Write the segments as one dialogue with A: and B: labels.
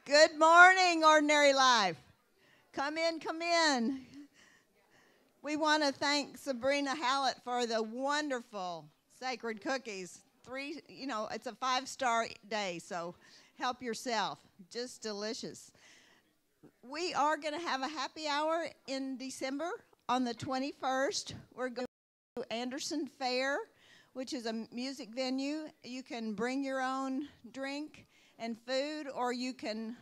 A: Good morning, Ordinary Life. Come in, come in. We want to thank Sabrina Hallett for the wonderful sacred cookies. It's a 5-star day, so help yourself. Just delicious. We are going to have a happy hour in December on the 21st. We're going to Anderson Fair, which is a music venue. You can bring your own drink and food, or you can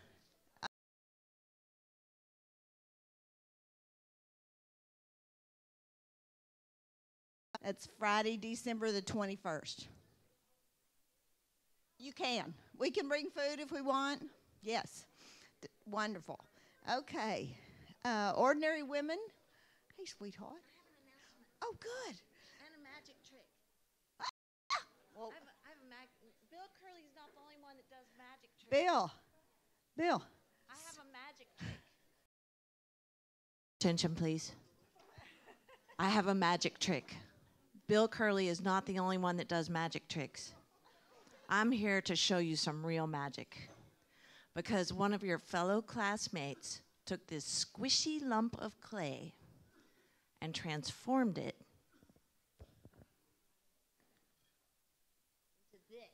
A: it's Friday, December the 21st. You can. We can bring food if we want. Yes. Wonderful. Okay. Ordinary women. Hey, sweetheart. Oh, good.
B: And a magic trick.
A: Well,
B: I have a Bill Kerley's not the only one that does magic tricks.
A: Bill.
B: I have a magic trick. Attention, please. I have a magic trick. Bill Kerley is not the only one that does magic tricks. I'm here to show you some real magic. Because one of your fellow classmates took this squishy lump of clay and transformed it into this.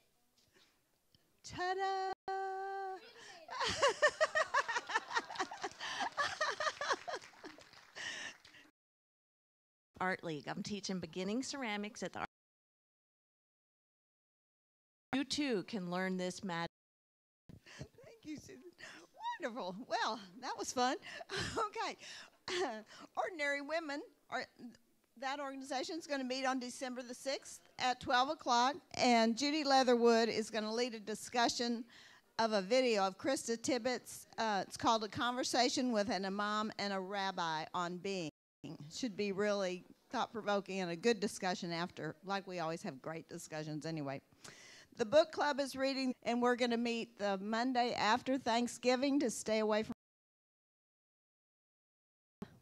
A: Ta-da!
B: Art League. I'm teaching beginning ceramics at the Art. You too can learn this magic.
A: Thank you, Susan. Wonderful. Well, that was fun. Okay. Ordinary Women, that organization is going to meet on December the 6th at 12 o'clock, and Judy Leatherwood is going to lead a discussion of a video of Krista Tibbetts. It's called A Conversation with an Imam and a Rabbi on Being. Should be really thought-provoking and a good discussion after, like we always have great discussions anyway. The book club is reading, and we're going to meet the Monday after Thanksgiving to stay away from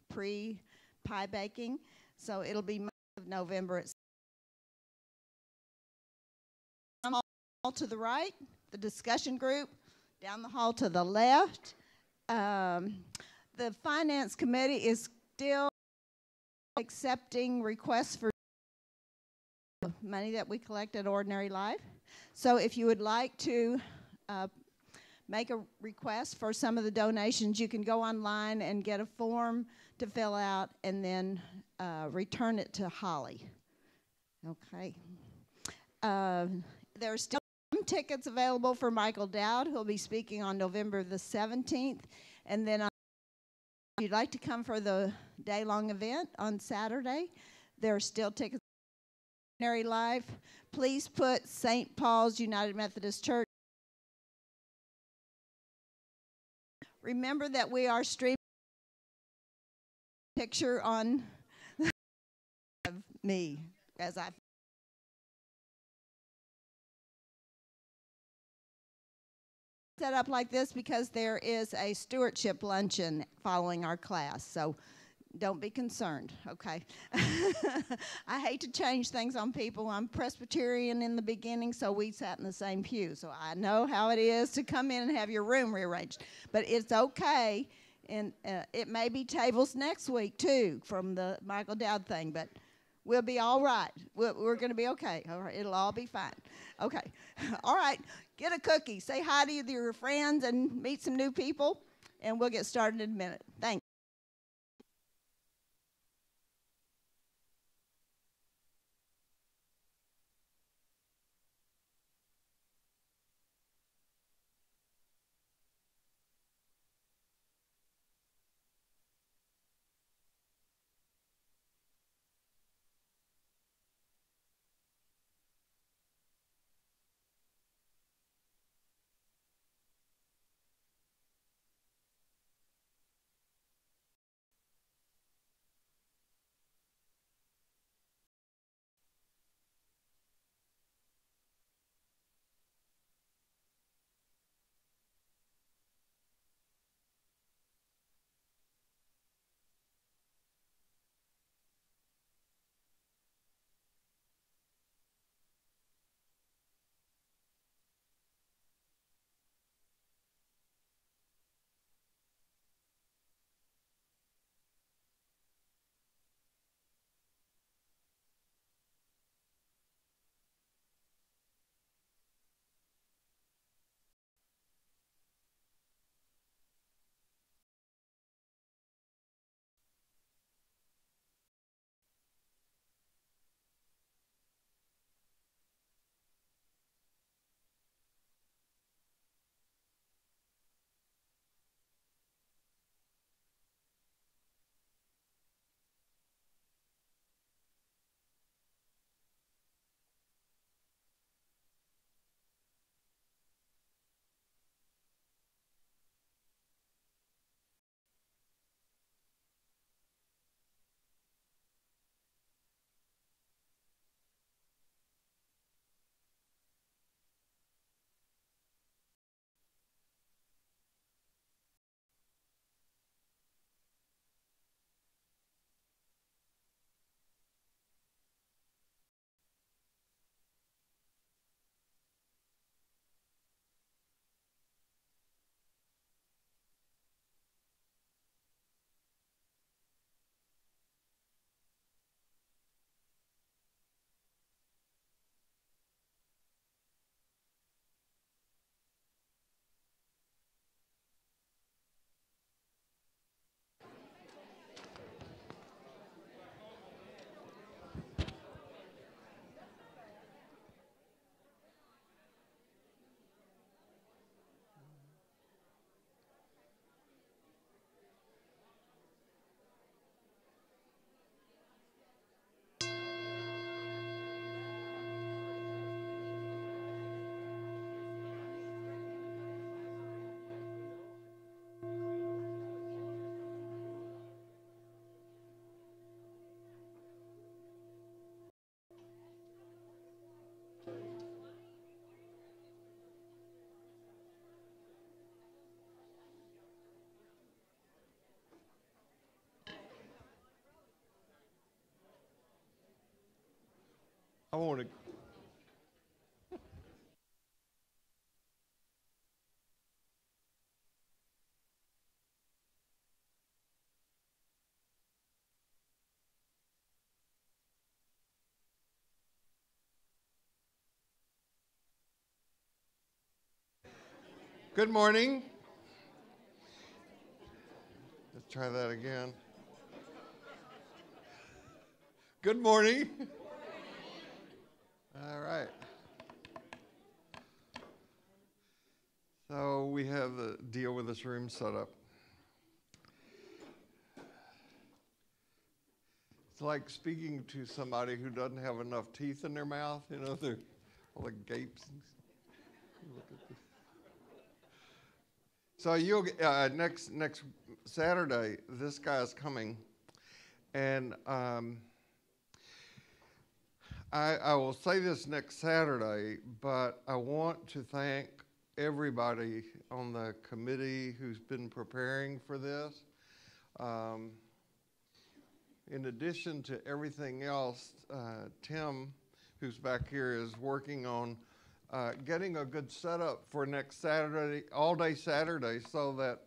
A: pre-pie baking. So it'll be month of November. It's down the hall to the right, the discussion group, down the hall to the left. The finance committee is still accepting requests for money that we collect at Ordinary Life. So if you would like to make a request for some of the donations, you can go online and get a form to fill out and then return it to Holly. Okay. There are still some tickets available for Michael Dowd, who'll be speaking on November the 17th. And then if you'd like to come for the day-long event on Saturday, there are still tickets for Ordinary Life. Please put St. Paul's United Methodist Church. Remember that we are streaming a picture on of me as I set up like this because there is a stewardship luncheon following our class, so don't be concerned, okay? I hate to change things on people. I'm Presbyterian in the beginning, so we sat in the same pew, so I know how it is to come in and have your room rearranged, but it's okay, and it may be tables next week, too, from the Michael Dowd thing, but we'll be all right. We're going to be okay. All right, it'll all be fine. Okay. All right. Get a cookie. Say hi to your friends and meet some new people, and we'll get started in a minute. Thanks.
C: I want to. Good morning. Let's try that again. Good morning. All right. So we have the deal with this room set up. It's like speaking to somebody who doesn't have enough teeth in their mouth. You know, they're all the gapes. So you'll next Saturday, this guy's coming, and I will say this next Saturday, but I want to thank everybody on the committee who's been preparing for this. In addition to everything else, Tim, who's back here, is working on getting a good setup for next Saturday, all day Saturday, so that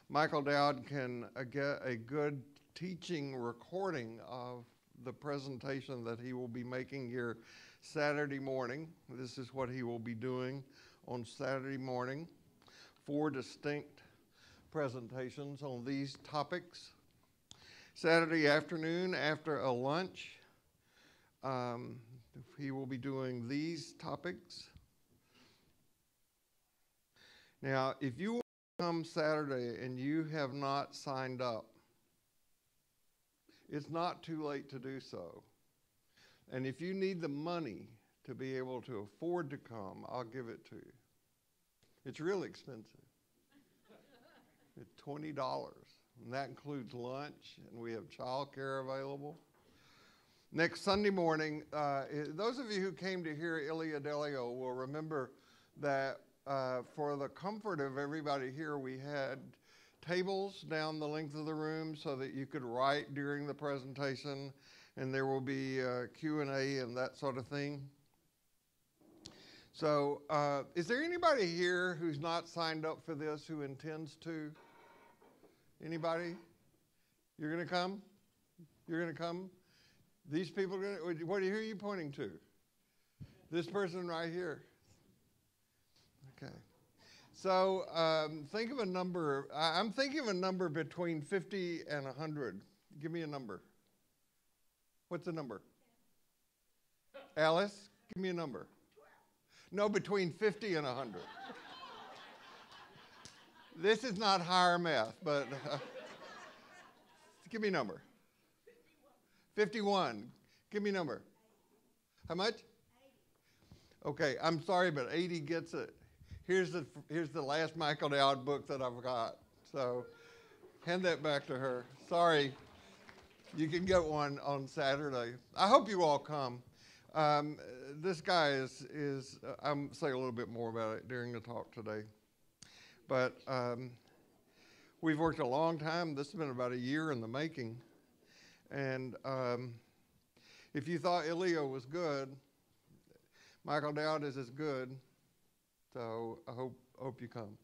C: Michael Dowd can get a good teaching recording of the presentation that he will be making here Saturday morning. This is what he will be doing on Saturday morning. 4 distinct presentations on these topics. Saturday afternoon after a lunch, he will be doing these topics. Now, if you come Saturday and you have not signed up, it's not too late to do so. And if you need the money to be able to afford to come, I'll give it to you. It's really expensive. It's $20, and that includes lunch, and we have childcare available. Next Sunday morning, those of you who came to hear Ilia Delio will remember that for the comfort of everybody here, we had tables down the length of the room so that you could write during the presentation, and there will be Q&A and that sort of thing. So is there anybody here who's not signed up for this who intends to? Anybody? You're going to come? You're going to come? These people are going to, who are you pointing to? This person right here. Okay. So think of a number. I'm thinking of a number between 50 and 100. Give me a number. What's the number? Alice, give me a number. No, between 50 and 100. This is not higher math, but give me a number. 51. Give me a number. How much? 80. Okay, I'm sorry, but 80 gets it. Here's the last Michael Dowd book that I've got. So hand that back to her. Sorry. You can get one on Saturday. I hope you all come. This guy is I'm say a little bit more about it during the talk today. But we've worked a long time. This has been about a year in the making. And if you thought Ilia was good, Michael Dowd is as good. So I hope you come.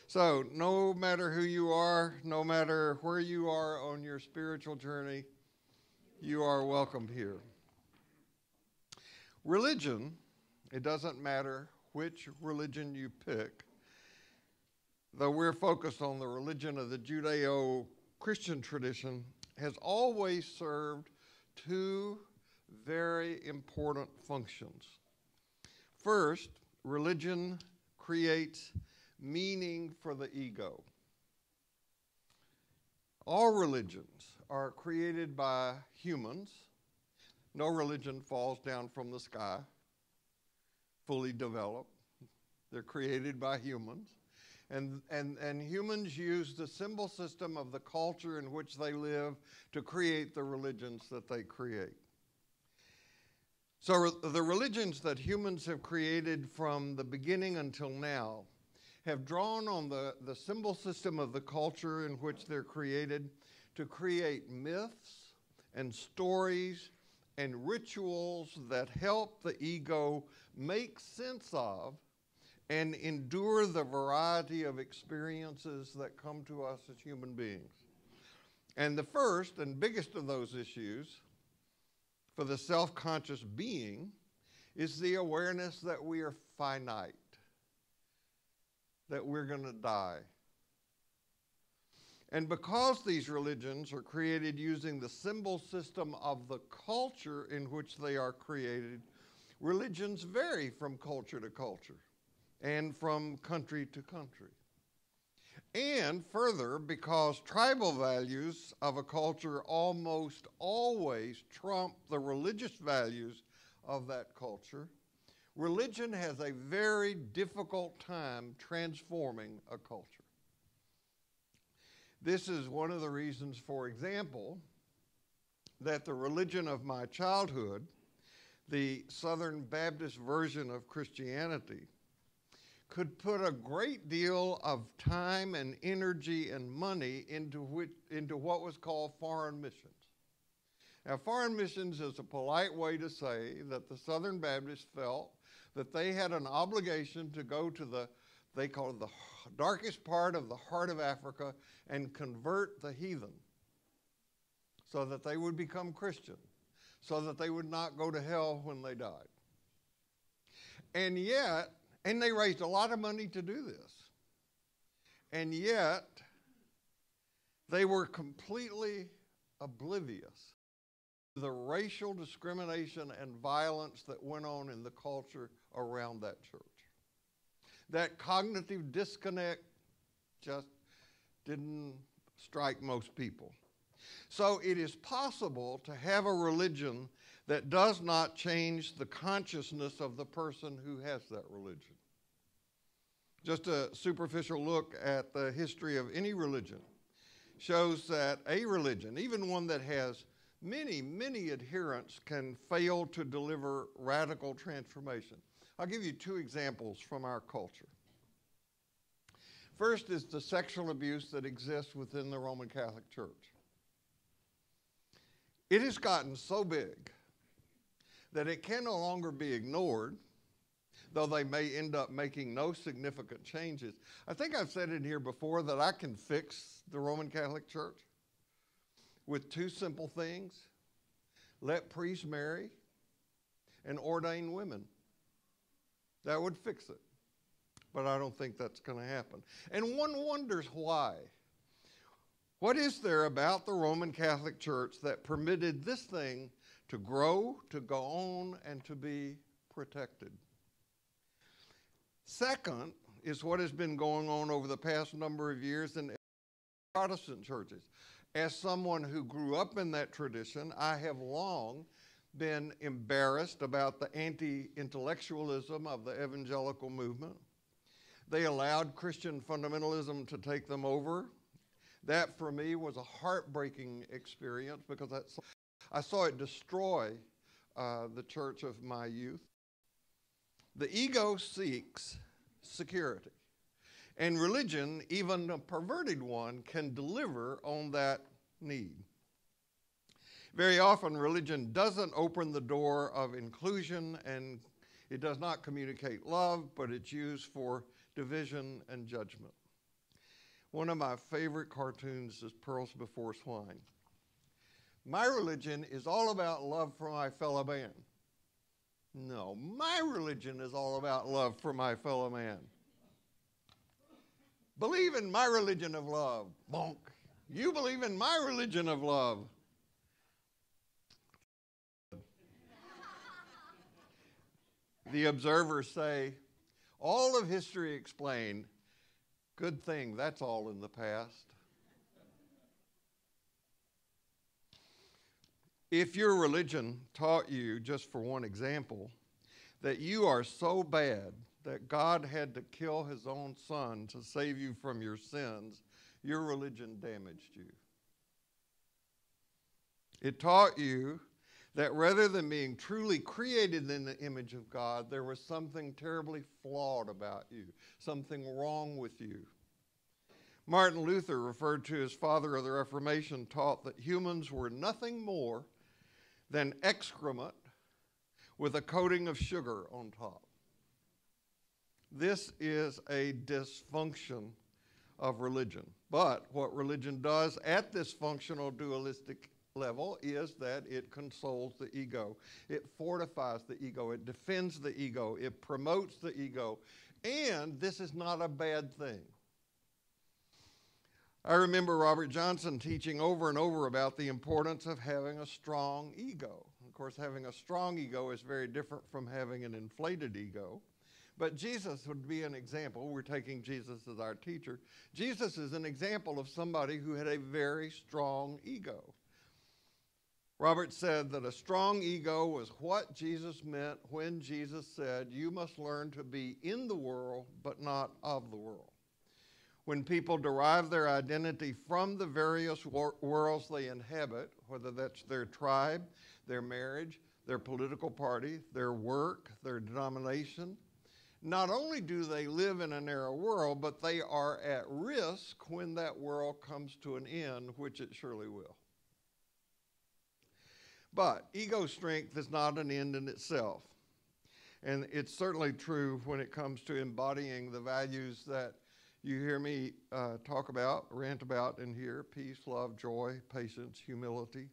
C: So no matter who you are, no matter where you are on your spiritual journey, you are welcome here. Religion, it doesn't matter which religion you pick, though we're focused on the religion of the Judeo-Christian tradition, has always served 2 very important functions. First, religion creates meaning for the ego. All religions are created by humans. No religion falls down from the sky, fully developed. They're created by humans. And humans use the symbol system of the culture in which they live to create the religions that they create. So the religions that humans have created from the beginning until now have drawn on the symbol system of the culture in which they're created to create myths and stories and rituals that help the ego make sense of and endure the variety of experiences that come to us as human beings. And the first and biggest of those issues for the self-conscious being is the awareness that we are finite, that we're going to die. And because these religions are created using the symbol system of the culture in which they are created, religions vary from culture to culture and from country to country. And further, because tribal values of a culture almost always trump the religious values of that culture, religion has a very difficult time transforming a culture. This is one of the reasons, for example, that the religion of my childhood, the Southern Baptist version of Christianity, could put a great deal of time and energy and money into what was called foreign missions. Now, foreign missions is a polite way to say that the Southern Baptists felt that they had an obligation to go to they call it the darkest part of the heart of Africa and convert the heathen so that they would become Christian, so that they would not go to hell when they died. And they raised a lot of money to do this. And yet, they were completely oblivious to the racial discrimination and violence that went on in the culture around that church. That cognitive disconnect just didn't strike most people. So it is possible to have a religion that does not change the consciousness of the person who has that religion. Just a superficial look at the history of any religion shows that a religion, even one that has many, many adherents, can fail to deliver radical transformation. I'll give you two examples from our culture. First is the sexual abuse that exists within the Roman Catholic Church. It has gotten so big that it can no longer be ignored, though they may end up making no significant changes. I think I've said in here before that I can fix the Roman Catholic Church with two simple things: let priests marry and ordain women. That would fix it. But I don't think that's going to happen. And one wonders why. What is there about the Roman Catholic Church that permitted this thing to grow, to go on, and to be protected? Second is what has been going on over the past number of years in Protestant churches. As someone who grew up in that tradition, I have long been embarrassed about the anti-intellectualism of the evangelical movement. They allowed Christian fundamentalism to take them over. That, for me, was a heartbreaking experience because I saw it destroy the church of my youth. The ego seeks security, and religion, even a perverted one, can deliver on that need. Very often, religion doesn't open the door of inclusion, and it does not communicate love, but it's used for division and judgment. One of my favorite cartoons is Pearls Before Swine. My religion is all about love for my fellow man. No, my religion is all about love for my fellow man. Believe in my religion of love. Bonk. You believe in my religion of love. The observers say, all of history explained. Good thing that's all in the past. If your religion taught you, just for one example, that you are so bad that God had to kill his own son to save you from your sins, your religion damaged you. It taught you that rather than being truly created in the image of God, there was something terribly flawed about you, something wrong with you. Martin Luther, referred to as father of the Reformation, taught that humans were nothing more than excrement with a coating of sugar on top. This is a dysfunction of religion. But what religion does at this functional dualistic level is that it consoles the ego. It fortifies the ego. It defends the ego. It promotes the ego. And this is not a bad thing. I remember Robert Johnson teaching over and over about the importance of having a strong ego. Of course, having a strong ego is very different from having an inflated ego. But Jesus would be an example. We're taking Jesus as our teacher. Jesus is an example of somebody who had a very strong ego. Robert said that a strong ego was what Jesus meant when Jesus said, "You must learn to be in the world, but not of the world." When people derive their identity from the various worlds they inhabit, whether that's their tribe, their marriage, their political party, their work, their denomination, not only do they live in a narrow world, but they are at risk when that world comes to an end, which it surely will. But ego strength is not an end in itself. And it's certainly true when it comes to embodying the values that you hear me talk about, rant about in here: peace, love, joy, patience, humility.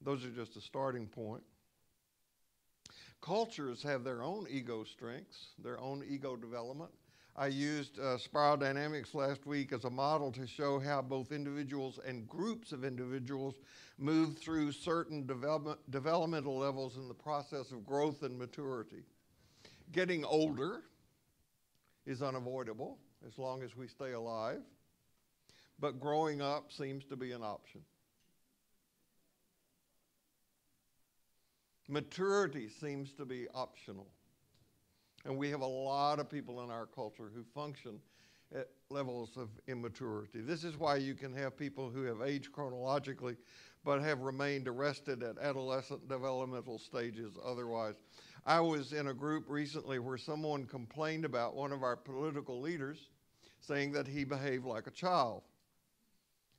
C: Those are just a starting point. Cultures have their own ego strengths, their own ego development. I used spiral dynamics last week as a model to show how both individuals and groups of individuals move through certain developmental levels in the process of growth and maturity. Getting older is unavoidable as long as we stay alive, but growing up seems to be an option. Maturity seems to be optional. And we have a lot of people in our culture who function at levels of immaturity. This is why you can have people who have aged chronologically but have remained arrested at adolescent developmental stages otherwise. I was in a group recently where someone complained about one of our political leaders, saying that he behaved like a child.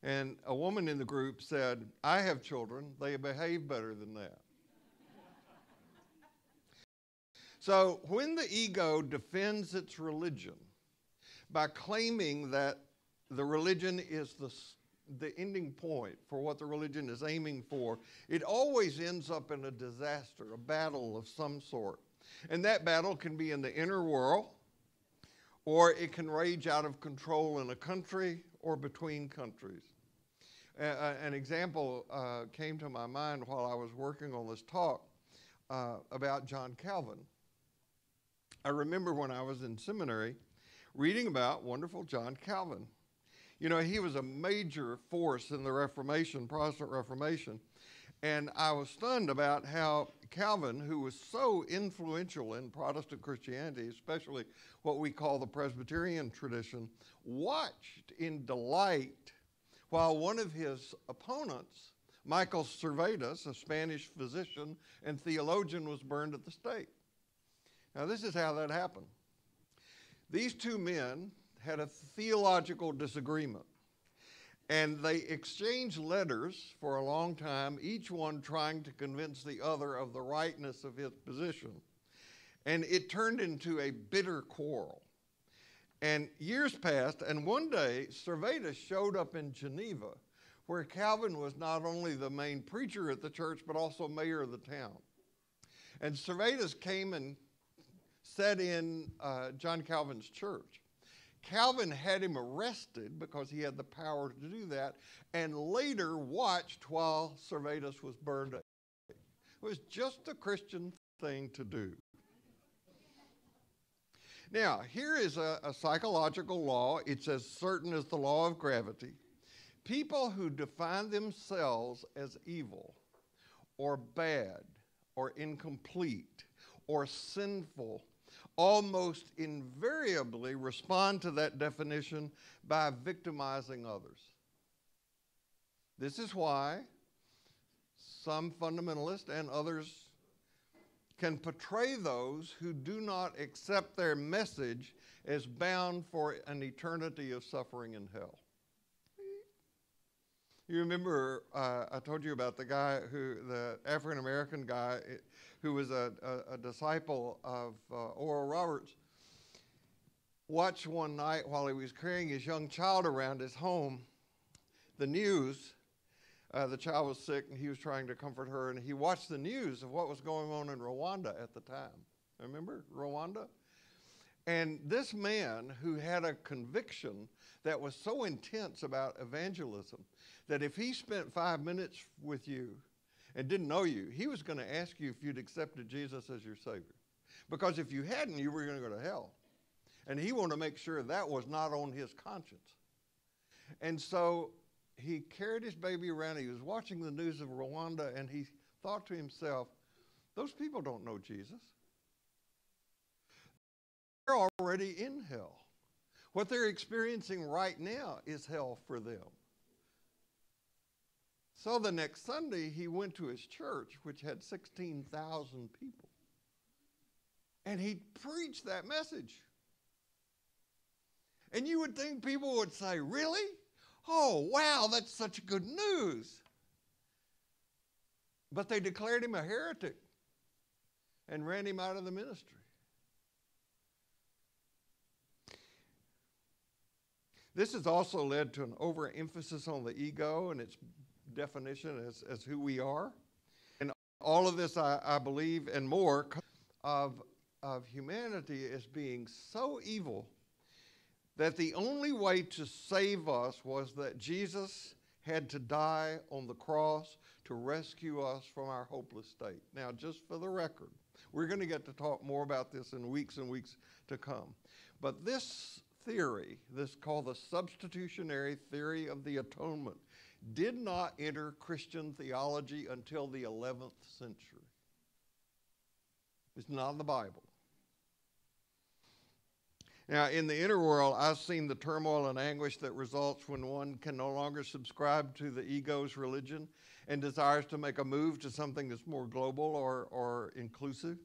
C: And a woman in the group said, "I have children, they behave better than that." So when the ego defends its religion by claiming that the religion is the ending point for what the religion is aiming for, it always ends up in a disaster, a battle of some sort. And that battle can be in the inner world, or it can rage out of control in a country or between countries. An example came to my mind while I was working on this talk about John Calvin. I remember when I was in seminary reading about wonderful John Calvin. You know, he was a major force in the Reformation, Protestant Reformation. And I was stunned about how Calvin, who was so influential in Protestant Christianity, especially what we call the Presbyterian tradition, watched in delight while one of his opponents, Michael Servetus, a Spanish physician and theologian, was burned at the stake. Now, this is how that happened. These two men had a theological disagreement, and they exchanged letters for a long time, each one trying to convince the other of the rightness of his position. And it turned into a bitter quarrel. And years passed, and one day, Servetus showed up in Geneva, where Calvin was not only the main preacher at the church, but also mayor of the town. And Servetus came and sat in John Calvin's church. Calvin had him arrested because he had the power to do that, and later watched while Servetus was burned. It was just a Christian thing to do. Now, here is a psychological law. It's as certain as the law of gravity. People who define themselves as evil or bad or incomplete or sinful almost invariably respond to that definition by victimizing others. This is why some fundamentalists and others can portray those who do not accept their message as bound for an eternity of suffering in hell. You remember I told you about the African-American guy who was a disciple of Oral Roberts, watched one night while he was carrying his young child around his home, the news. The child was sick and he was trying to comfort her, and he watched the news of what was going on in Rwanda at the time. Remember Rwanda? And this man who had a conviction that was so intense about evangelism that if he spent 5 minutes with you and didn't know you, he was going to ask you if you'd accepted Jesus as your Savior. Because if you hadn't, you were going to go to hell. And he wanted to make sure that was not on his conscience. And so he carried his baby around. He was watching the news of Rwanda, and he thought to himself, those people don't know Jesus. They're already in hell. What they're experiencing right now is hell for them. So the next Sunday, he went to his church, which had 16,000 people. And he preached that message. And you would think people would say, really? Oh, wow, that's such good news. But they declared him a heretic and ran him out of the ministry. This has also led to an overemphasis on the ego and its definition as who we are. And all of this, I believe, and more, of humanity as being so evil that the only way to save us was that Jesus had to die on the cross to rescue us from our hopeless state. Now, just for the record, we're going to get to talk more about this in weeks and weeks to come. But this theory, this called the substitutionary theory of the atonement, did not enter Christian theology until the 11th century. It's not in the Bible. Now, in the inner world, I've seen the turmoil and anguish that results when one can no longer subscribe to the ego's religion and desires to make a move to something that's more global or inclusive.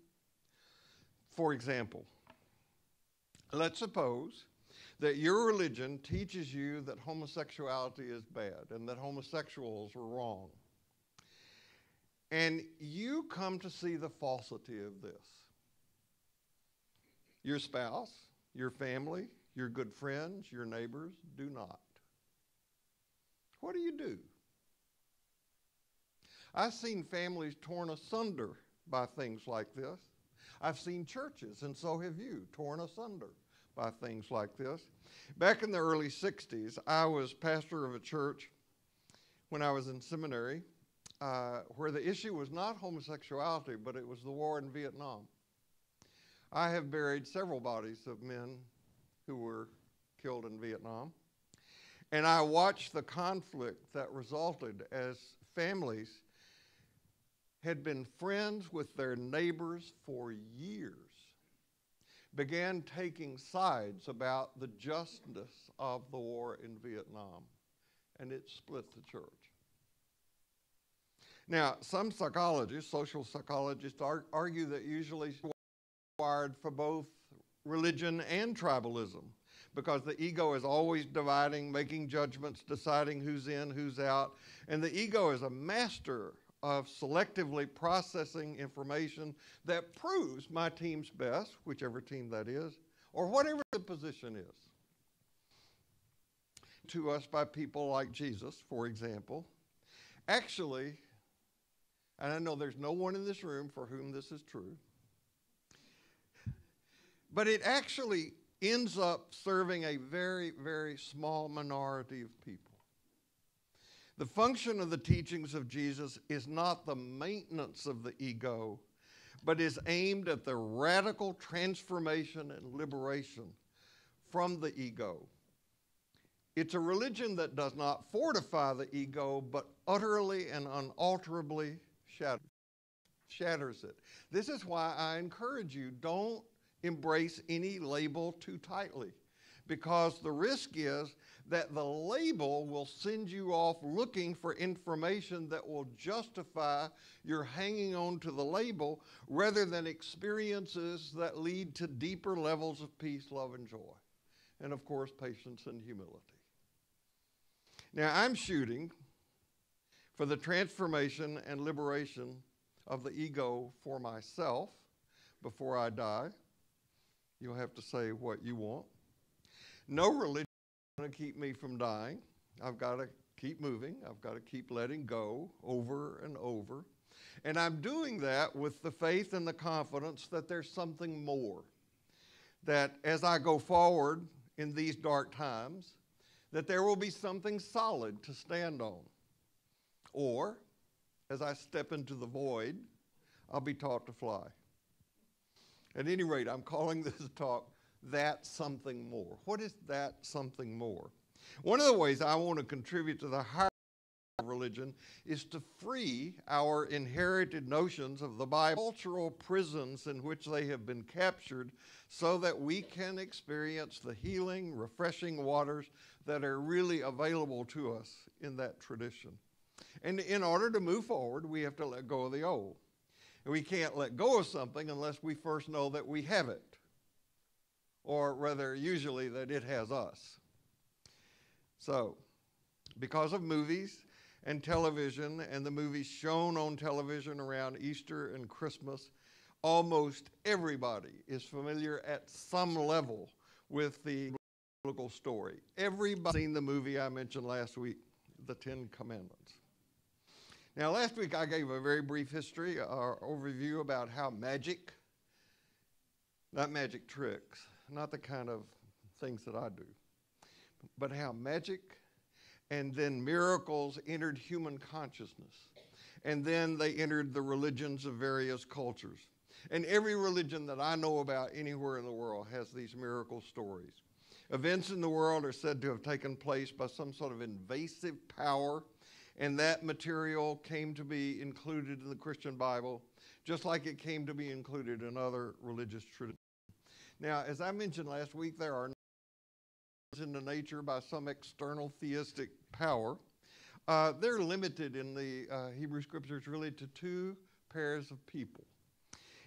C: For example, let's suppose that your religion teaches you that homosexuality is bad and that homosexuals are wrong. And you come to see the falsity of this. Your spouse, your family, your good friends, your neighbors do not. What do? I've seen families torn asunder by things like this. I've seen churches, and so have you, torn asunder by things like this. Back in the early 60s, I was pastor of a church when I was in seminary where the issue was not homosexuality, but it was the war in Vietnam. I have buried several bodies of men who were killed in Vietnam, and I watched the conflict that resulted as families had been friends with their neighbors for years, began taking sides about the justness of the war in Vietnam, and it split the church. Now, some psychologists, social psychologists, argue that usually it's required for both religion and tribalism, because the ego is always dividing, making judgments, deciding who's in, who's out, and the ego is a master of selectively processing information that proves my team's best, whichever team that is, or whatever the position is. To us by people like Jesus, for example, actually, and I know there's no one in this room for whom this is true, but it actually ends up serving a very, very small minority of people. The function of the teachings of Jesus is not the maintenance of the ego, but is aimed at the radical transformation and liberation from the ego. It's a religion that does not fortify the ego, but utterly and unalterably shatters it. This is why I encourage you, don't embrace any label too tightly, because the risk is that the label will send you off looking for information that will justify your hanging on to the label rather than experiences that lead to deeper levels of peace, love, and joy. And of course, patience and humility. Now, I'm shooting for the transformation and liberation of the ego for myself before I die. You'll have to say what you want. No religion is going to keep me from dying. I've got to keep moving. I've got to keep letting go over and over. And I'm doing that with the faith and the confidence that there's something more. That as I go forward in these dark times, that there will be something solid to stand on. Or, as I step into the void, I'll be taught to fly. At any rate, I'm calling this talk, That Something More. What is that something more? One of the ways I want to contribute to the higher religion is to free our inherited notions of the Bible, cultural prisons in which they have been captured, so that we can experience the healing, refreshing waters that are really available to us in that tradition. And in order to move forward, we have to let go of the old. And we can't let go of something unless we first know that we have it, or rather, usually, that it has us. So, because of movies and television and the movies shown on television around Easter and Christmas, almost everybody is familiar at some level with the biblical story. Everybody's seen the movie I mentioned last week, The Ten Commandments. Now, last week I gave a very brief history or overview about how magic, not magic tricks, not the kind of things that I do, but how magic and then miracles entered human consciousness. And then they entered the religions of various cultures. And every religion that I know about anywhere in the world has these miracle stories. Events in the world are said to have taken place by some sort of invasive power, and that material came to be included in the Christian Bible, just like it came to be included in other religious traditions. Now, as I mentioned last week, there are into nature by some external theistic power. They're limited in the Hebrew Scriptures really to two pairs of people.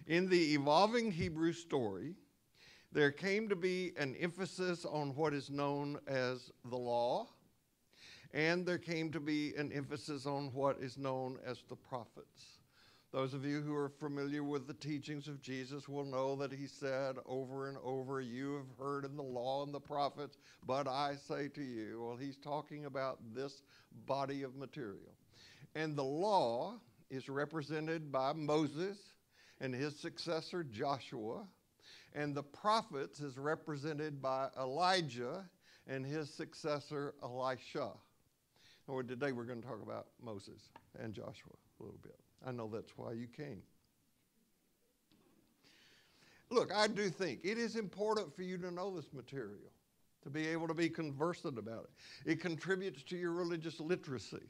C: In the evolving Hebrew story, there came to be an emphasis on what is known as the law, and there came to be an emphasis on what is known as the prophets. Those of you who are familiar with the teachings of Jesus will know that he said over and over, "You have heard in the law and the prophets, but I say to you." Well, he's talking about this body of material. And the law is represented by Moses and his successor Joshua, and the prophets is represented by Elijah and his successor Elisha. Or today we're going to talk about Moses and Joshua a little bit. I know that's why you came. Look, I do think it is important for you to know this material, to be able to be conversant about it. It contributes to your religious literacy.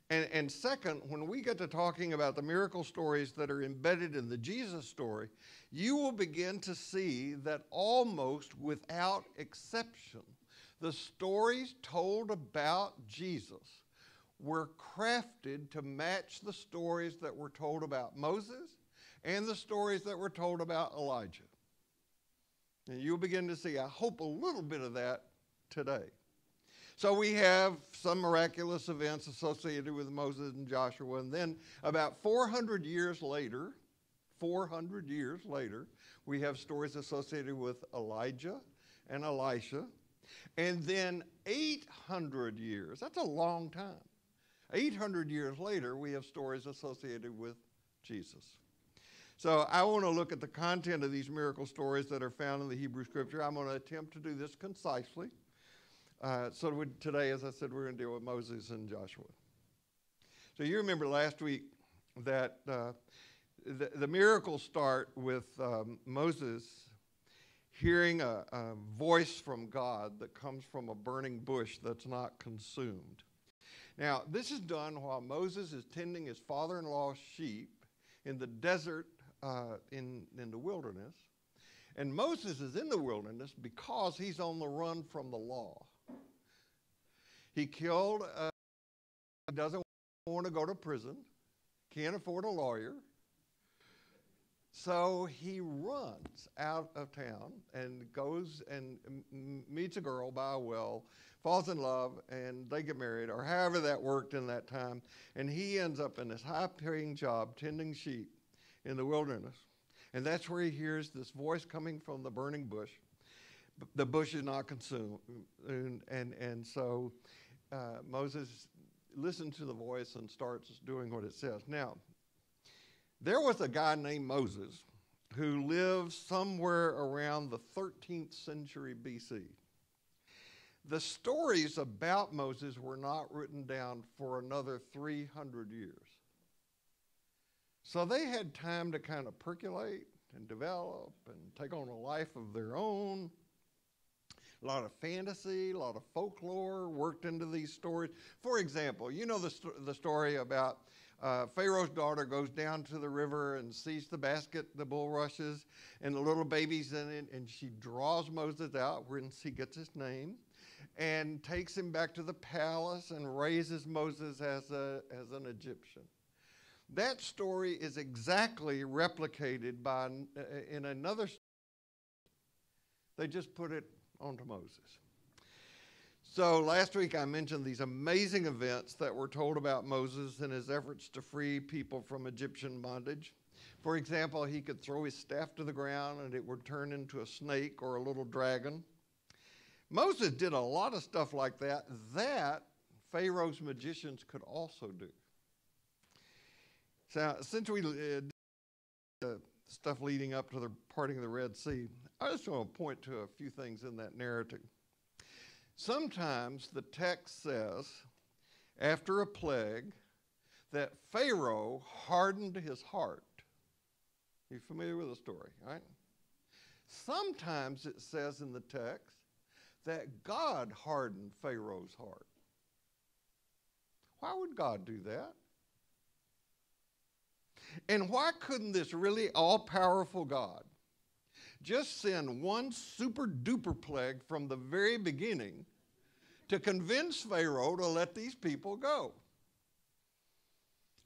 C: And second, when we get to talking about the miracle stories that are embedded in the Jesus story, you will begin to see that almost without exception, the stories told about Jesus were crafted to match the stories that were told about Moses and the stories that were told about Elijah. And you'll begin to see, I hope, a little bit of that today. So we have some miraculous events associated with Moses and Joshua, and then about 400 years later, we have stories associated with Elijah and Elisha, and then 800 years, that's a long time. 800 years later, we have stories associated with Jesus. So I want to look at the content of these miracle stories that are found in the Hebrew Scripture. I'm going to attempt to do this concisely. Today, as I said, we're going to deal with Moses and Joshua. So you remember last week that the miracles start with Moses hearing a voice from God that comes from a burning bush that's not consumed. Now, this is done while Moses is tending his father-in-law's sheep in the desert in the wilderness. And Moses is in the wilderness because he's on the run from the law. He killed, doesn't want to go to prison, can't afford a lawyer. So he runs out of town and goes and meets a girl by a well, falls in love, and they get married, or however that worked in that time. And he ends up in this high-paying job tending sheep in the wilderness. And that's where he hears this voice coming from the burning bush. The bush is not consumed. And so Moses listens to the voice and starts doing what it says. Now, there was a guy named Moses who lived somewhere around the 13th century BC. The stories about Moses were not written down for another 300 years. So they had time to kind of percolate and develop and take on a life of their own. A lot of fantasy, a lot of folklore worked into these stories. For example, you know the story about Pharaoh's daughter goes down to the river and sees the basket, the bulrushes, and the little baby's in it, and she draws Moses out, where he gets his name, and takes him back to the palace and raises Moses as an Egyptian. That story is exactly replicated in another story. They just put it onto Moses. So last week I mentioned these amazing events that were told about Moses and his efforts to free people from Egyptian bondage. For example, he could throw his staff to the ground and it would turn into a snake or a little dragon. Moses did a lot of stuff like that Pharaoh's magicians could also do. So since we did the stuff leading up to the parting of the Red Sea, I just want to point to a few things in that narrative. Sometimes the text says, after a plague, that Pharaoh hardened his heart. You familiar with the story, right? Sometimes it says in the text that God hardened Pharaoh's heart. Why would God do that? And why couldn't this really all-powerful God just send one super-duper plague from the very beginning to convince Pharaoh to let these people go?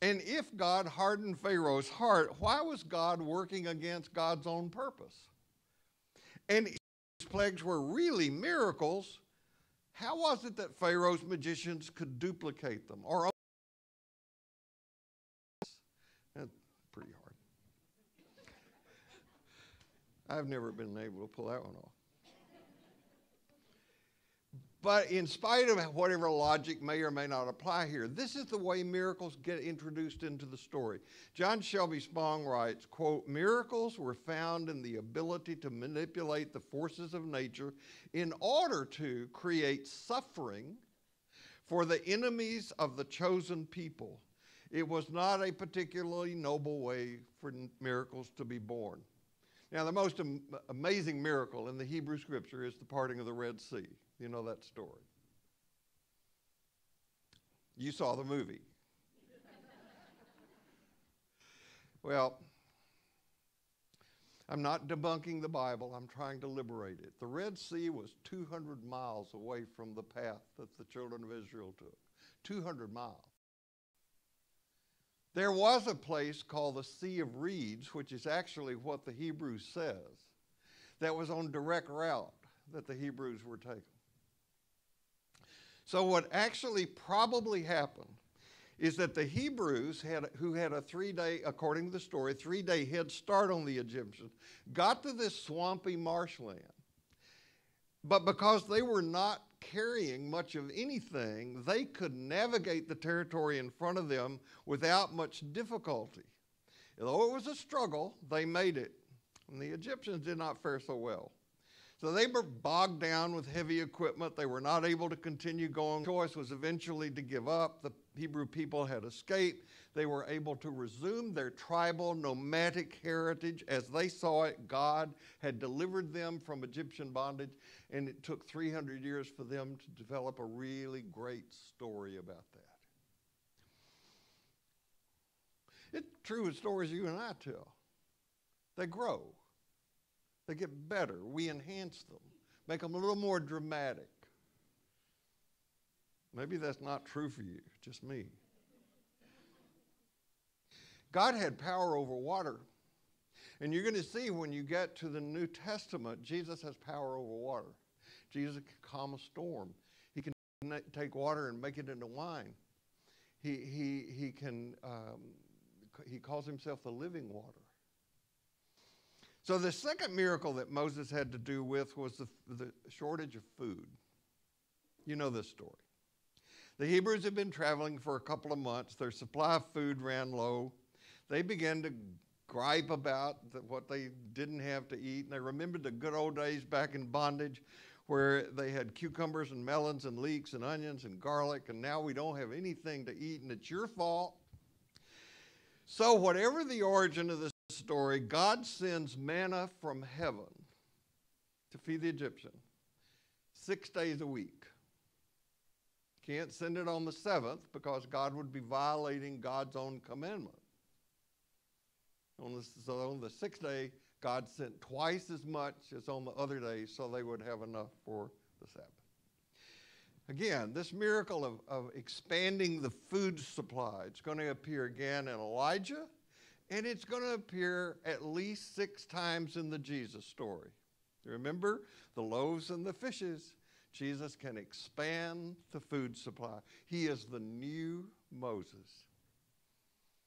C: And if God hardened Pharaoh's heart, why was God working against God's own purpose? And if these plagues were really miracles, how was it that Pharaoh's magicians could duplicate them? Or that's pretty hard. I've never been able to pull that one off. But in spite of whatever logic may or may not apply here, this is the way miracles get introduced into the story. John Shelby Spong writes, quote, "Miracles were found in the ability to manipulate the forces of nature in order to create suffering for the enemies of the chosen people. It was not a particularly noble way for miracles to be born." Now, the most amazing miracle in the Hebrew Scripture is the parting of the Red Sea. You know that story. You saw the movie. Well, I'm not debunking the Bible. I'm trying to liberate it. The Red Sea was 200 miles away from the path that the children of Israel took. 200 miles. There was a place called the Sea of Reeds, which is actually what the Hebrew says, that was on direct route that the Hebrews were taking. So what actually probably happened is that the Hebrews, who had a 3-day, according to the story, 3-day head start on the Egyptians, got to this swampy marshland. But because they were not carrying much of anything, they could navigate the territory in front of them without much difficulty. Though it was a struggle, they made it. And the Egyptians did not fare so well. So they were bogged down with heavy equipment. They were not able to continue going. The choice was eventually to give up. The Hebrew people had escaped. They were able to resume their tribal nomadic heritage. As they saw it, God had delivered them from Egyptian bondage, and it took 300 years for them to develop a really great story about that. It's true with stories you and I tell. They grow. They get better. We enhance them, make them a little more dramatic. Maybe that's not true for you, just me. God had power over water. And you're going to see when you get to the New Testament, Jesus has power over water. Jesus can calm a storm. He can take water and make it into wine. He calls himself the living water. So the second miracle that Moses had to do with was the shortage of food. You know this story. The Hebrews had been traveling for a couple of months. Their supply of food ran low. They began to gripe about what they didn't have to eat. And they remembered the good old days back in bondage where they had cucumbers and melons and leeks and onions and garlic, and now we don't have anything to eat, and it's your fault. So whatever the origin of this story, God sends manna from heaven to feed the Egyptians 6 days a week. Can't send it on the 7th because God would be violating God's own commandment. So on the 6th day, God sent twice as much as on the other days so they would have enough for the Sabbath. Again, this miracle of expanding the food supply, it's going to appear again in Elijah, and it's going to appear at least 6 times in the Jesus story. Remember the loaves and the fishes. Jesus can expand the food supply. He is the new Moses.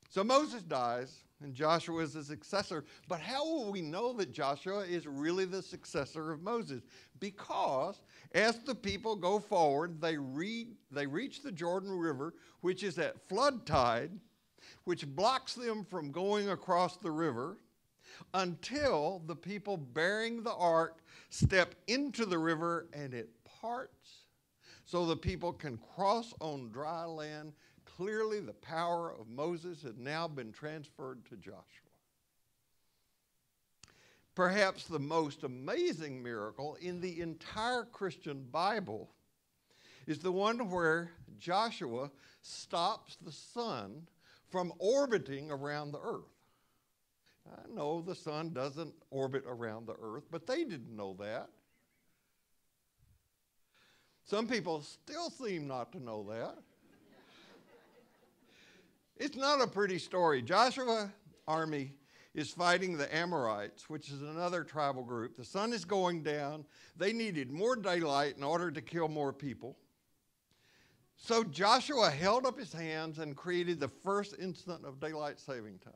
C: So Moses dies, and Joshua is his successor. But how will we know that Joshua is really the successor of Moses? Because as the people go forward, they reach the Jordan River, which is at flood tide, which blocks them from going across the river until the people bearing the ark step into the river and it parts so the people can cross on dry land. Clearly, the power of Moses has now been transferred to Joshua. Perhaps the most amazing miracle in the entire Christian Bible is the one where Joshua stops the sun from orbiting around the earth. I know the sun doesn't orbit around the earth, but they didn't know that. Some people still seem not to know that. It's not a pretty story. Joshua's army is fighting the Amorites, which is another tribal group. The sun is going down. They needed more daylight in order to kill more people. So Joshua held up his hands and created the first instant of daylight saving time.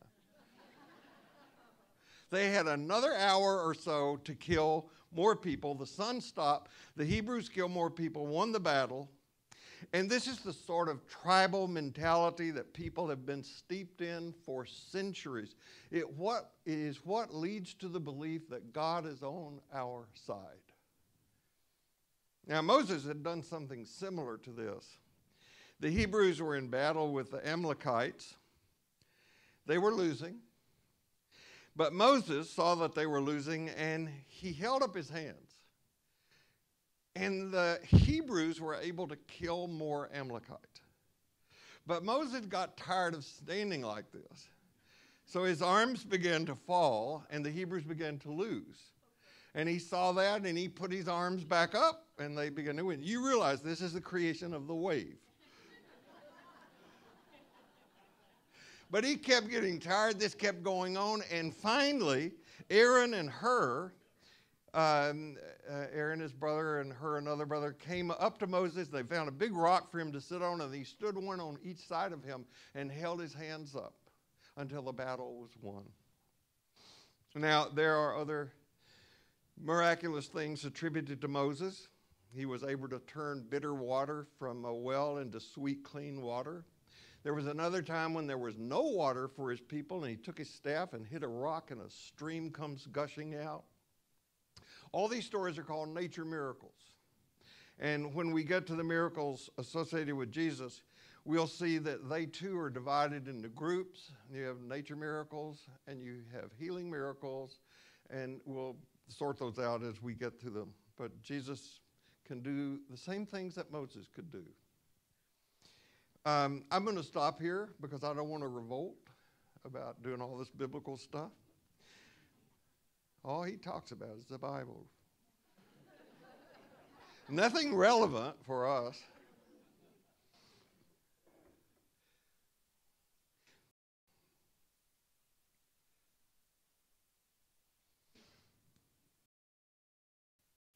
C: They had another hour or so to kill more people. The sun stopped. The Hebrews killed more people, won the battle. And this is the sort of tribal mentality that people have been steeped in for centuries. It is what leads to the belief that God is on our side. Now, Moses had done something similar to this. The Hebrews were in battle with the Amalekites. They were losing. But Moses saw that they were losing, and he held up his hands. And the Hebrews were able to kill more Amalekites. But Moses got tired of standing like this. So his arms began to fall, and the Hebrews began to lose. And he saw that, and he put his arms back up, and they began to win. You realize this is the creation of the wave. But he kept getting tired. This kept going on. And finally, Aaron and Aaron, his brother, and another brother, came up to Moses. They found a big rock for him to sit on, and he stood one on each side of him and held his hands up until the battle was won. Now, there are other miraculous things attributed to Moses. He was able to turn bitter water from a well into sweet, clean water. There was another time when there was no water for his people, and he took his staff and hit a rock, and a stream comes gushing out. All these stories are called nature miracles. And when we get to the miracles associated with Jesus, we'll see that they too are divided into groups. You have nature miracles, and you have healing miracles, and we'll sort those out as we get to them. But Jesus can do the same things that Moses could do. I'm going to stop here because I don't want to revolt about doing all this biblical stuff. All he talks about is the Bible. Nothing relevant for us.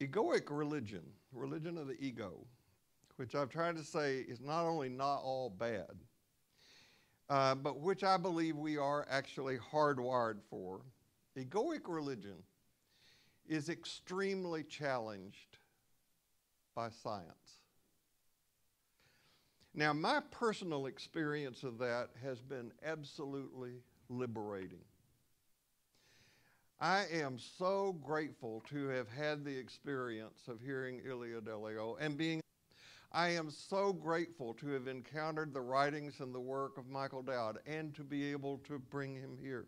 C: Egoic religion, religion of the ego, which I've tried to say is not only not all bad, but which I believe we are actually hardwired for. Egoic religion is extremely challenged by science. Now, my personal experience of that has been absolutely liberating. I am so grateful to have had the experience of hearing Ilia Delio and I am so grateful to have encountered the writings and the work of Michael Dowd and to be able to bring him here.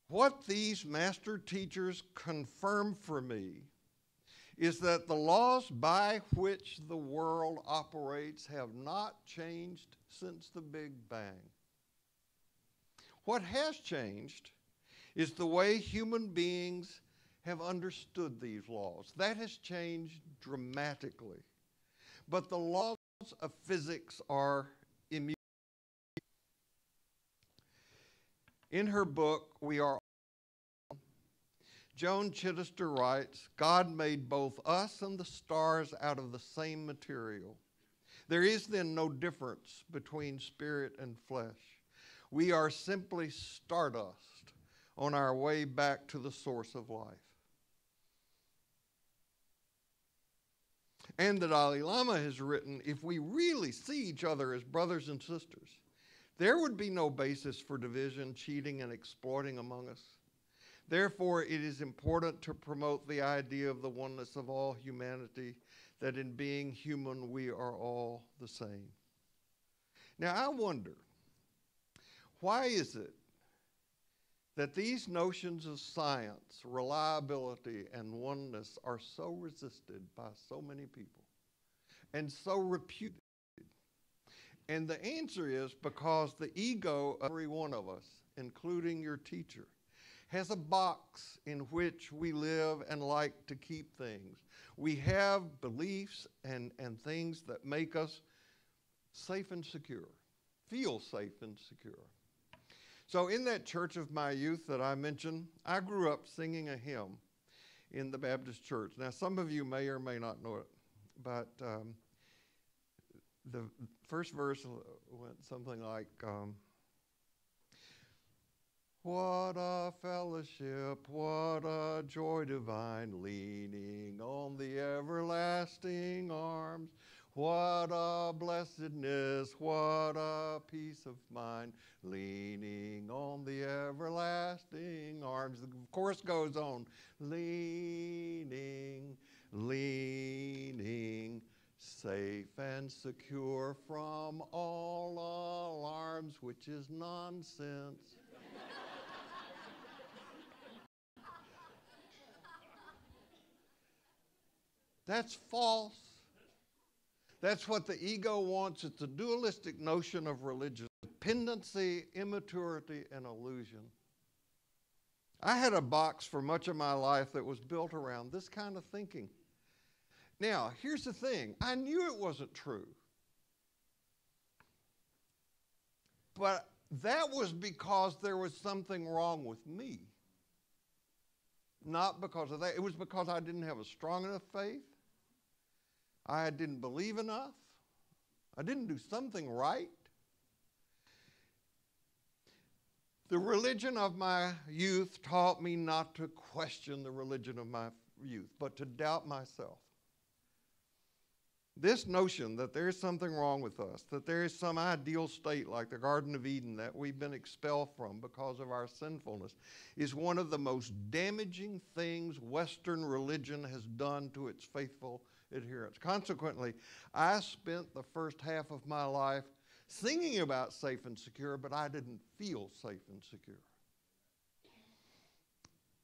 C: What these master teachers confirm for me is that the laws by which the world operates have not changed since the Big Bang. What has changed is the way human beings have understood these laws. That has changed dramatically. But the laws of physics are immutable. In her book, We Are All, Joan Chittister writes, God made both us and the stars out of the same material. There is then no difference between spirit and flesh. We are simply stardust on our way back to the source of life. And the Dalai Lama has written, if we really see each other as brothers and sisters, there would be no basis for division, cheating, and exploiting among us. Therefore, it is important to promote the idea of the oneness of all humanity, that in being human, we are all the same. Now, I wonder, why is it that these notions of science, reliability, and oneness are so resisted by so many people and so reputed? And the answer is because the ego of every one of us, including your teacher, has a box in which we live and like to keep things. We have beliefs and things that make us safe and secure, feel safe and secure. So in that church of my youth that I mentioned, I grew up singing a hymn in the Baptist church. Now, some of you may or may not know it, but the first verse went something like, what a fellowship, what a joy divine, leaning on the everlasting arms. What a blessedness, what a peace of mind, leaning on the everlasting arms. The chorus goes on, leaning, leaning, safe and secure from all alarms, which is nonsense. That's false. That's what the ego wants. It's a dualistic notion of religion. Dependency, immaturity, and illusion. I had a box for much of my life that was built around this kind of thinking. Now, here's the thing. I knew it wasn't true. But that was because there was something wrong with me. Not because of that. It was because I didn't have a strong enough faith. I didn't believe enough. I didn't do something right. The religion of my youth taught me not to question the religion of my youth, but to doubt myself. This notion that there is something wrong with us, that there is some ideal state like the Garden of Eden that we've been expelled from because of our sinfulness, is one of the most damaging things Western religion has done to its faithful adherents. Consequently, I spent the first half of my life singing about safe and secure, but I didn't feel safe and secure.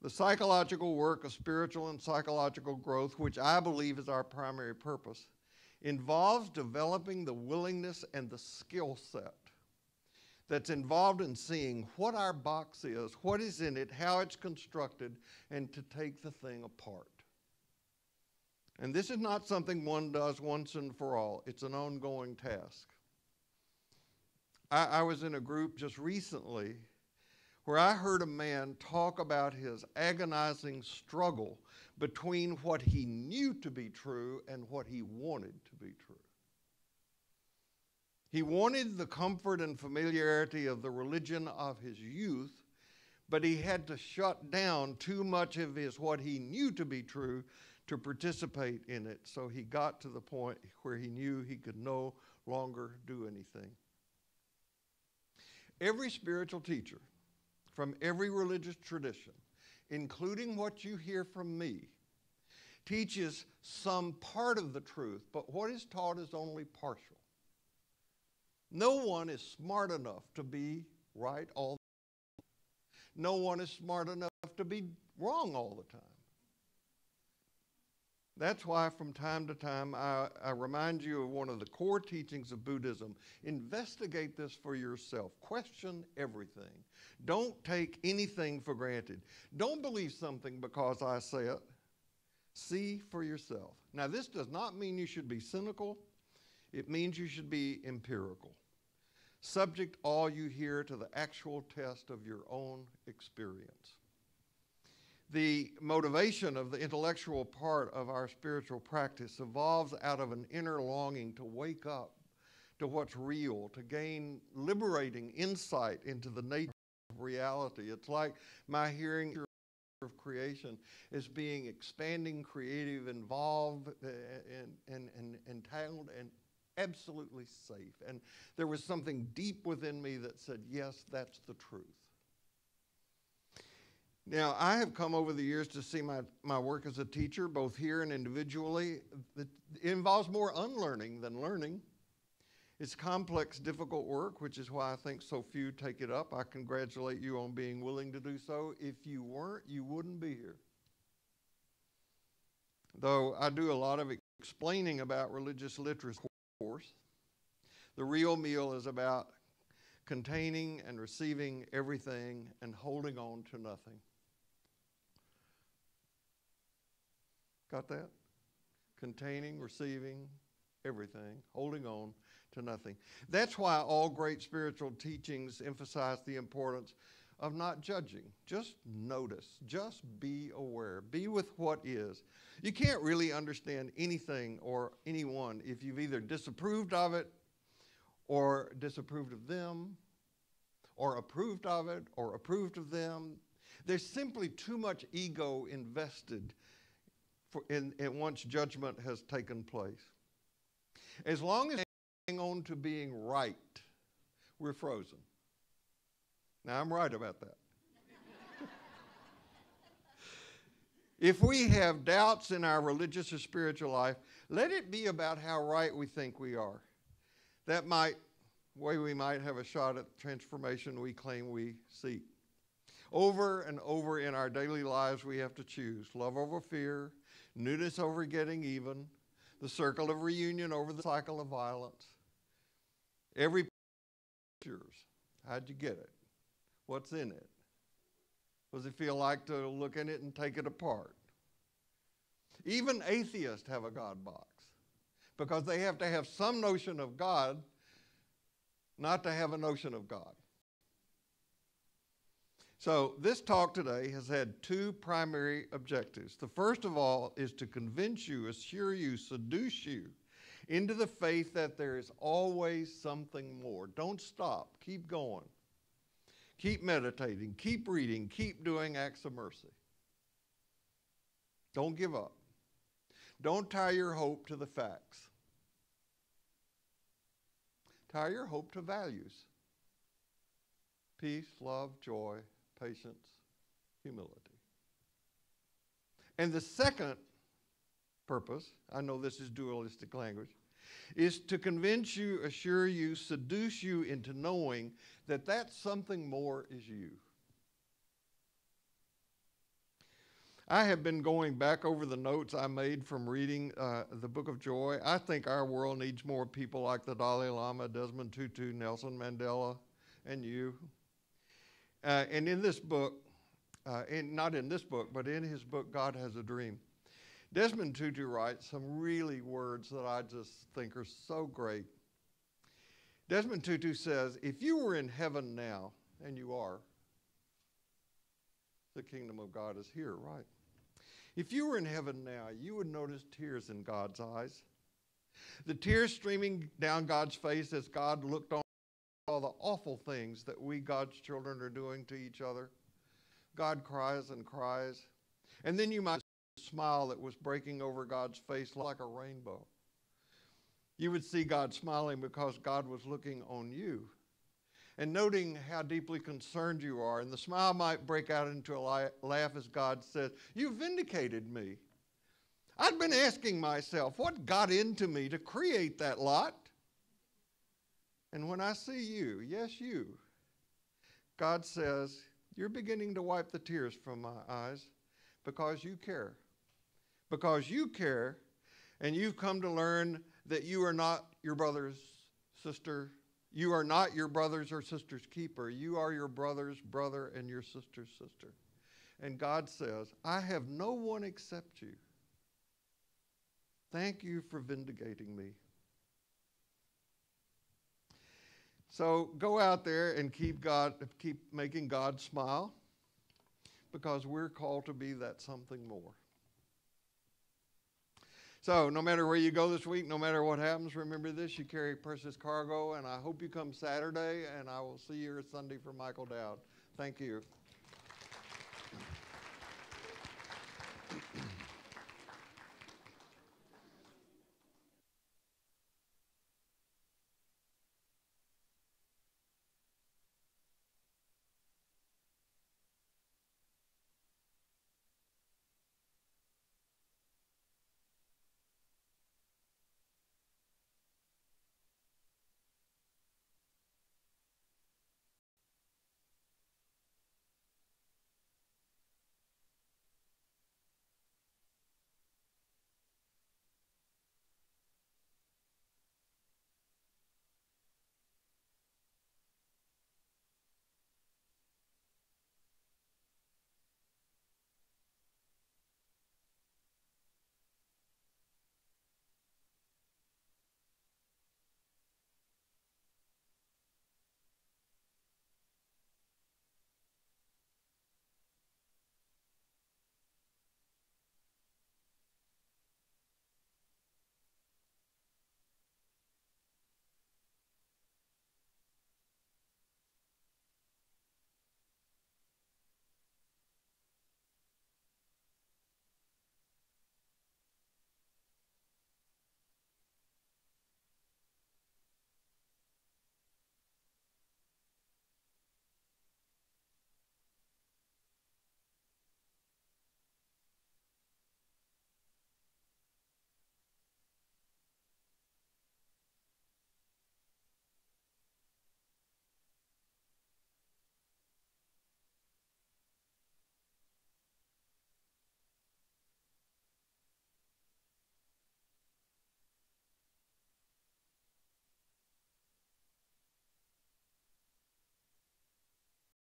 C: The psychological work of spiritual and psychological growth, which I believe is our primary purpose, involves developing the willingness and the skill set that's involved in seeing what our box is, what is in it, how it's constructed, and to take the thing apart. And this is not something one does once and for all. It's an ongoing task. I was in a group just recently where I heard a man talk about his agonizing struggle between what he knew to be true and what he wanted to be true. He wanted the comfort and familiarity of the religion of his youth, but he had to shut down too much of his what he knew to be true to participate in it. So he got to the point where he knew he could no longer do anything. Every spiritual teacher from every religious tradition, including what you hear from me, teaches some part of the truth, but what is taught is only partial. No one is smart enough to be right all the time. No one is smart enough to be wrong all the time. That's why from time to time I remind you of one of the core teachings of Buddhism. Investigate this for yourself. Question everything. Don't take anything for granted. Don't believe something because I say it. See for yourself. Now, this does not mean you should be cynical. It means you should be empirical. Subject all you hear to the actual test of your own experience. The motivation of the intellectual part of our spiritual practice evolves out of an inner longing to wake up to what's real, to gain liberating insight into the nature of reality. It's like my hearing of creation as being expanding, creative, involved, and entangled, and absolutely safe. And there was something deep within me that said, yes, that's the truth. Now, I have come over the years to see my work as a teacher, both here and individually. It involves more unlearning than learning. It's complex, difficult work, which is why I think so few take it up. I congratulate you on being willing to do so. If you weren't, you wouldn't be here. Though I do a lot of explaining about religious literacy, of course, the real meal is about containing and receiving everything and holding on to nothing. Got that? Containing, receiving everything, holding on to nothing. That's why all great spiritual teachings emphasize the importance of not judging. Just notice. Just be aware. Be with what is. You can't really understand anything or anyone if you've either disapproved of it or disapproved of them or approved of it or approved of them. There's simply too much ego invested in once judgment has taken place. As long as we hang on to being right, we're frozen. Now, I'm right about that. If we have doubts in our religious or spiritual life, let it be about how right we think we are. That way we might have a shot at the transformation we claim we seek. Over and over in our daily lives, we have to choose love over fear, newness over getting even, the circle of reunion over the cycle of violence. Every is yours. How'd you get it? What's in it? What does it feel like to look in it and take it apart? Even atheists have a God box because they have to have some notion of God not to have a notion of God. So this talk today has had two primary objectives. The first of all is to convince you, assure you, seduce you into the faith that there is always something more. Don't stop. Keep going. Keep meditating. Keep reading. Keep doing acts of mercy. Don't give up. Don't tie your hope to the facts. Tie your hope to values. Peace, love, joy, patience, humility. And the second purpose, I know this is dualistic language, is to convince you, assure you, seduce you into knowing that that something more is you. I have been going back over the notes I made from reading the Book of Joy. I think our world needs more people like the Dalai Lama, Desmond Tutu, Nelson Mandela, and you. And in this book, not in this book, but in his book, God Has a Dream, Desmond Tutu writes some really words that I just think are so great. Desmond Tutu says, if you were in heaven now, and you are, The kingdom of God is here, right? If you were in heaven now, you would notice tears in God's eyes. The tears streaming down God's face as God looked on all the awful things that we, God's children, are doing to each other. God cries and cries. And then you might see a smile that was breaking over God's face like a rainbow. You would see God smiling because God was looking on you and noting how deeply concerned you are. And the smile might break out into a laugh as God said, "You vindicated me. I'd been asking myself, what got into me to create that lot? And when I see you, yes, you, God says, you're beginning to wipe the tears from my eyes because you care. Because you care, and you've come to learn that you are not your brother's sister. You are not your brother's or sister's keeper. You are your brother's brother and your sister's sister." And God says, "I have no one except you. Thank you for vindicating me." So go out there and keep making God smile, because we're called to be that something more. So no matter where you go this week, no matter what happens, remember this: you carry precious cargo, and I hope you come Saturday, and I will see you Sunday for Michael Dowd. Thank you.